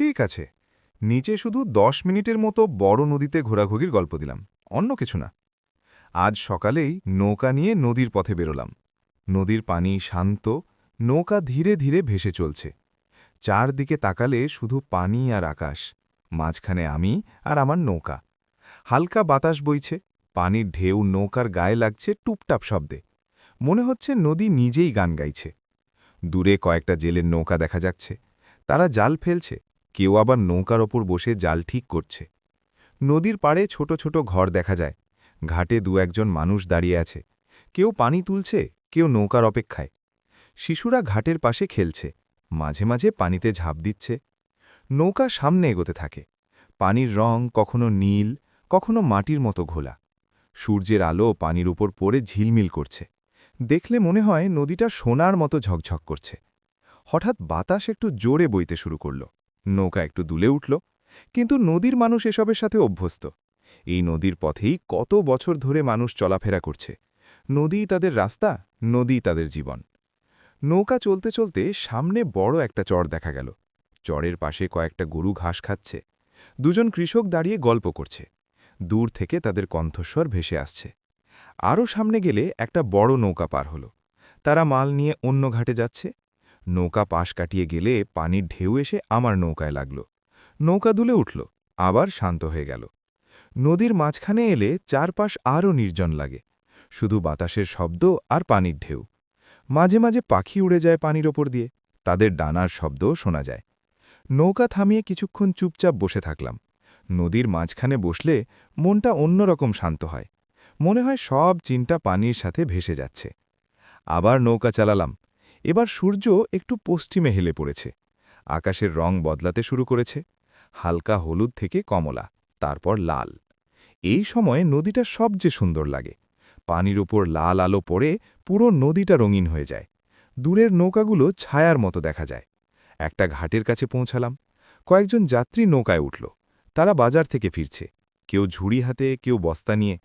ঠিক আছে, নিচে শুধু 10 মিনিটের মতো বড় নদীতে ঘোরাঘুরির গল্প দিলাম, অন্য কিছু না। আজ সকালেই নৌকা নিয়ে নদীর পথে বেরোলাম। নদীর পানি শান্ত, নৌকা ধীরে ধীরে ভেসে চলছে। চারদিকে তাকালে শুধু পানি আর আকাশ, মাঝখানে আমি আর আমার নৌকা। হালকা বাতাস বইছে, পানির ঢেউ নৌকার গায়ে লাগছে টুপটাপ শব্দে। মনে হচ্ছে নদী নিজেই গান গাইছে। দূরে কয়েকটা জেলের নৌকা দেখা যাচ্ছে, তারা জাল ফেলছে, কেউ আবার নৌকার ওপর বসে জাল ঠিক করছে। নদীর পাড়ে ছোট ছোট ঘর দেখা যায়, ঘাটে দু-একজন মানুষ দাঁড়িয়ে আছে, কেউ পানি তুলছে, কেউ নৌকার অপেক্ষায়। শিশুরা ঘাটের পাশে খেলছে, মাঝে মাঝে পানিতে ঝাঁপ দিচ্ছে। নৌকা সামনে এগোতে থাকে, পানির রং কখনো নীল, কখনো মাটির মতো ঘোলা। সূর্যের আলো পানির উপর পড়ে ঝিলমিল করছে, দেখলে মনে হয় নদীটা সোনার মতো ঝকঝক করছে। হঠাৎ বাতাস একটু জোরে বইতে শুরু করল, নৌকা একটু দুলে উঠল, কিন্তু নদীর মানুষ এসবের সাথে অভ্যস্ত। এই নদীর পথেই কত বছর ধরে মানুষ চলাফেরা করছে। নদীই তাদের রাস্তা, নদীই তাদের জীবন। নৌকা চলতে চলতে সামনে বড় একটা চর দেখা গেল। চরের পাশে কয়েকটা গরু ঘাস খাচ্ছে, দুজন কৃষক দাঁড়িয়ে গল্প করছে। দূর থেকে তাদের কণ্ঠস্বর ভেসে আসছে। আরও সামনে গেলে একটা বড় নৌকা পার হলো, তারা মাল নিয়ে অন্য ঘাটে যাচ্ছে। নৌকা পাশ কাটিয়ে গেলে পানির ঢেউ এসে আমার নৌকায় লাগল। নৌকা দুলে উঠল, আবার শান্ত হয়ে গেল। নদীর মাঝখানে এলে চারপাশ আরও নির্জন লাগে, শুধু বাতাসের শব্দ আর পানির ঢেউ। মাঝে মাঝে পাখি উড়ে যায় পানির ওপর দিয়ে, তাদের ডানার শব্দও শোনা যায়। নৌকা থামিয়ে কিছুক্ষণ চুপচাপ বসে থাকলাম। নদীর মাঝখানে বসলে মনটা অন্যরকম শান্ত হয়, মনে হয় সব চিন্তা পানির সাথে ভেসে যাচ্ছে। আবার নৌকা চালালাম। এবার সূর্য একটু পশ্চিমে হেলে পড়েছে, আকাশের রং বদলাতে শুরু করেছে, হালকা হলুদ থেকে কমলা, তারপর লাল। এই সময়ে নদীটা সবচেয়ে সুন্দর লাগে। পানির উপর লাল আলো পড়ে পুরো নদীটা রঙিন হয়ে যায়। দূরের নৌকাগুলো ছায়ার মতো দেখা যায়। একটা ঘাটের কাছে পৌঁছালাম, কয়েকজন যাত্রী নৌকায় উঠল, তারা বাজার থেকে ফিরছে, কেউ ঝুড়ি হাতে, কেউ বস্তা নিয়ে।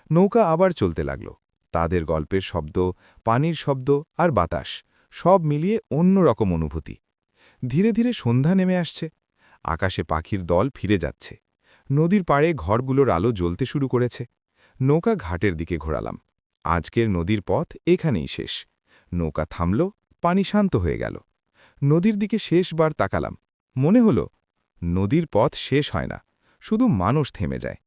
নৌকা আবার চলতে লাগল, তাদের গল্পের শব্দ, পানির শব্দ আর বাতাস সব মিলিয়ে অন্যরকম অনুভূতি। ধীরে ধীরে সন্ধ্যা নেমে আসছে, আকাশে পাখির দল ফিরে যাচ্ছে, নদীর পাড়ে ঘরগুলোর আলো জ্বলতে শুরু করেছে। নৌকা ঘাটের দিকে ঘোরালাম। আজকের নদীর পথ এখানেই শেষ। নৌকা থামল, পানি শান্ত হয়ে গেল। নদীর দিকে শেষবার তাকালাম, মনে হলো নদীর পথ শেষ হয় না, শুধু মানুষ থেমে যায়।